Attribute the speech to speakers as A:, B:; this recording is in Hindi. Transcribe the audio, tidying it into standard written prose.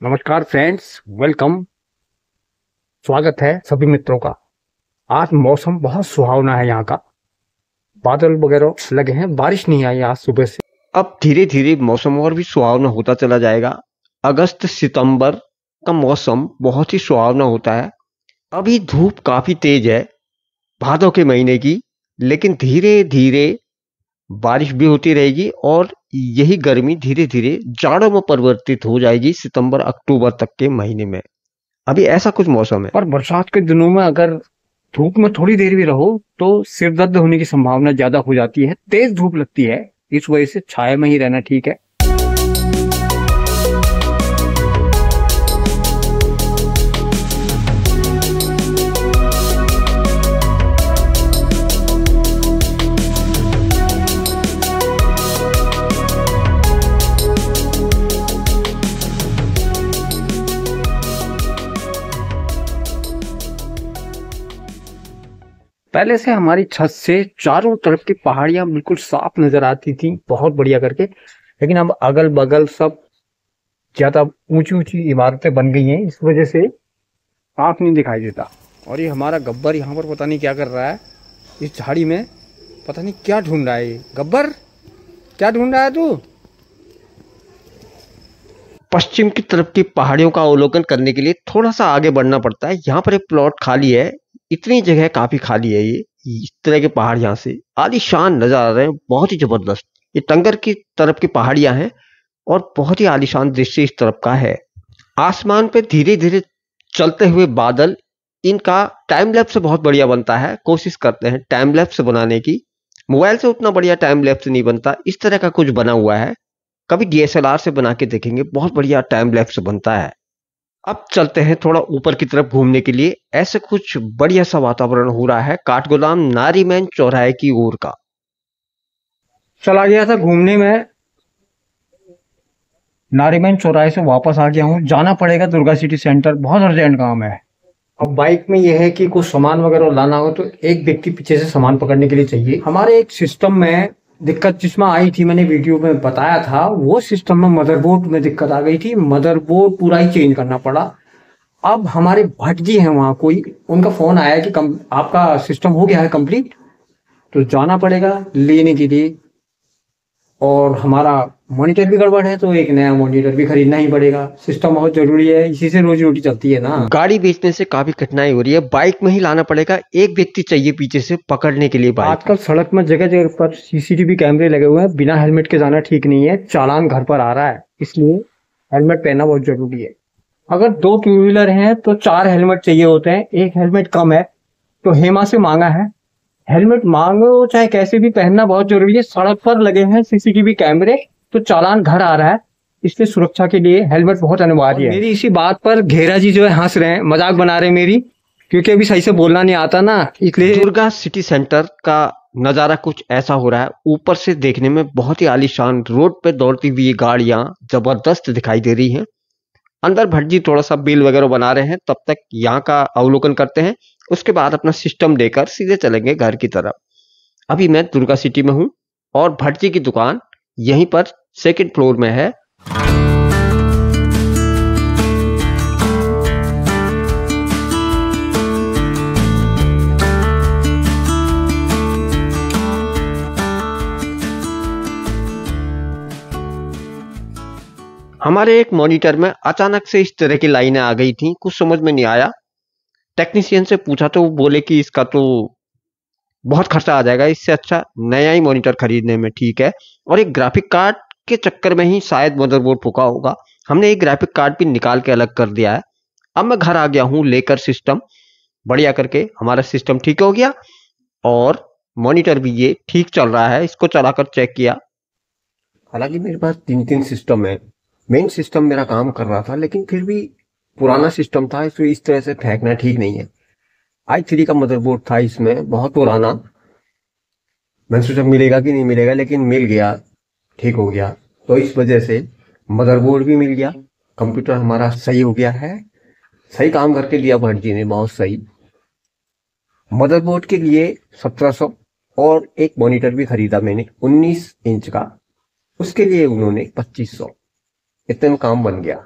A: नमस्कार फ्रेंड्स, वेलकम। स्वागत है सभी मित्रों का। आज मौसम बहुत सुहावना है। यहाँ का बादल वगैरह लगे हैं, बारिश नहीं आई आज सुबह से।
B: अब धीरे धीरे मौसम और भी सुहावना होता चला जाएगा। अगस्त सितंबर का मौसम बहुत ही सुहावना होता है। अभी धूप काफी तेज है भादों के महीने की, लेकिन धीरे धीरे बारिश भी होती रहेगी और यही गर्मी धीरे धीरे जाड़ों में परिवर्तित हो जाएगी सितंबर अक्टूबर तक के महीने में। अभी ऐसा कुछ मौसम है।
A: और बरसात के दिनों में अगर धूप में थोड़ी देर भी रहो तो सिर दर्द होने की संभावना ज्यादा हो जाती है। तेज धूप लगती है, इस वजह से छाया में ही रहना ठीक है। पहले से हमारी छत से चारों तरफ की पहाड़ियां बिल्कुल साफ नजर आती थी, बहुत बढ़िया करके। लेकिन अब अगल बगल सब ज्यादा ऊंची ऊंची इमारतें बन गई हैं, इस वजह से साफ नहीं दिखाई देता। और ये हमारा गब्बर यहाँ पर पता नहीं क्या कर रहा है, इस झाड़ी में पता नहीं क्या ढूंढ रहा है। ये गब्बर, क्या ढूंढ रहा है तू?
B: पश्चिम की तरफ की पहाड़ियों का अवलोकन करने के लिए थोड़ा सा आगे बढ़ना पड़ता है। यहाँ पर एक प्लॉट खाली है, इतनी जगह काफी खाली है। ये इस तरह के पहाड़ यहाँ से आलीशान नजर आ रहे हैं, बहुत ही जबरदस्त। ये टंगर की तरफ की पहाड़ियां हैं और बहुत ही आलीशान दृश्य इस तरफ का है। आसमान पे धीरे धीरे चलते हुए बादल, इनका टाइम लैप्स बहुत बढ़िया बनता है। कोशिश करते हैं टाइम लैप्स बनाने की। मोबाइल से उतना बढ़िया टाइम लैप्स नहीं बनता, इस तरह का कुछ बना हुआ है। कभी डीएसएलआर से बना के देखेंगे, बहुत बढ़िया टाइम लैप्स बनता है। अब चलते हैं थोड़ा ऊपर की तरफ घूमने के लिए। ऐसे कुछ बढ़िया सा वातावरण हो रहा है काठगोदाम नारीमैन चौराहे की ओर का।
A: चला गया था घूमने में, नारीमैन चौराहे से वापस आ गया हूँ। जाना पड़ेगा दुर्गा सिटी सेंटर, बहुत अर्जेंट काम है। अब बाइक में यह है कि कुछ सामान वगैरह लाना हो तो एक व्यक्ति पीछे से सामान पकड़ने के लिए चाहिए। हमारे एक सिस्टम में दिक्कत जिसमें आई थी, मैंने वीडियो में बताया था, वो सिस्टम में मदरबोर्ड में दिक्कत आ गई थी। मदरबोर्ड पूरा ही चेंज करना पड़ा। अब हमारे भट्ट जी हैं वहाँ, कोई उनका फोन आया कि आपका सिस्टम हो गया है कंप्लीट, तो जाना पड़ेगा लेने के लिए। और हमारा मॉनिटर भी गड़बड़ है तो एक नया मॉनिटर भी खरीदना ही पड़ेगा। सिस्टम बहुत जरूरी है, इसी से रोजी रोटी चलती है ना।
B: गाड़ी बेचने से काफी कठिनाई हो रही है, बाइक में ही लाना पड़ेगा। एक व्यक्ति चाहिए पीछे से पकड़ने के लिए बाइक।
A: आजकल सड़क में जगह जगह पर सीसीटीवी कैमरे लगे हुए हैं, बिना हेलमेट के जाना ठीक नहीं है, चालान घर पर आ रहा है। इसलिए हेलमेट पहनना बहुत जरूरी है। अगर 2 टू व्हीलर हैं तो 4 हेलमेट चाहिए होते हैं, एक हेलमेट कम है तो हेमा से मांगा है। हेलमेट मांगो चाहे कैसे भी, पहनना बहुत जरूरी है। सड़क पर लगे हैं सीसीटीवी कैमरे तो चालान घर आ रहा है, इसलिए सुरक्षा के लिए हेलमेट बहुत अनिवार्य है। मेरी इसी बात पर घेरा जी जो है हंस रहे हैं, मजाक बना रहे हैं मेरी, क्योंकि अभी सही से बोलना नहीं आता ना, इसलिए।
B: दुर्गा सिटी सेंटर का नजारा कुछ ऐसा हो रहा है। ऊपर से देखने में बहुत ही आलीशान, रोड पे दौड़ती हुई गाड़ियां जबरदस्त दिखाई दे रही हैं। अंदर भट्ट जी थोड़ा सा बिल वगैरह बना रहे हैं, तब तक यहाँ का अवलोकन करते हैं। उसके बाद अपना सिस्टम लेकर सीधे चलेंगे घर की तरफ। अभी मैं दुर्गा सिटी में हूँ और भट्ट जी की दुकान यहीं पर सेकंड फ्लोर में है। हमारे एक मॉनिटर में अचानक से इस तरह की लाइनें आ गई थी, कुछ समझ में नहीं आया। टेक्नीशियन से पूछा तो वो बोले कि इसका तो बहुत खर्चा आ जाएगा, इससे अच्छा नया ही मॉनिटर खरीदने में ठीक है। और एक ग्राफिक कार्ड के चक्कर में ही शायद मदरबोर्ड फूका होगा। हमने एक ग्राफिक कार्ड भी निकाल के अलग कर दिया है। अब मैं घर आ गया हूँ लेकर सिस्टम, बढ़िया करके हमारा सिस्टम ठीक हो गया और मॉनिटर भी ये ठीक चल रहा है। इसको चलाकर चेक किया।
A: हालांकि मेरे पास 3 सिस्टम है। मेन सिस्टम मेरा काम कर रहा था, लेकिन फिर भी पुराना सिस्टम था, इसलिए इस तरह से फेंकना ठीक नहीं है। i3 का मदरबोर्ड था इसमें, बहुत पुराना। मैंने सोचा मिलेगा कि नहीं मिलेगा, लेकिन मिल गया, ठीक हो गया। तो इस वजह से मदरबोर्ड भी मिल गया, कंप्यूटर हमारा सही हो गया है। सही काम करके दिया भट्ट जी ने, बहुत सही। मदरबोर्ड के लिए 1700 और एक मॉनिटर भी खरीदा मैंने 19 इंच का, उसके लिए उन्होंने 2500। इतने में काम बन गया।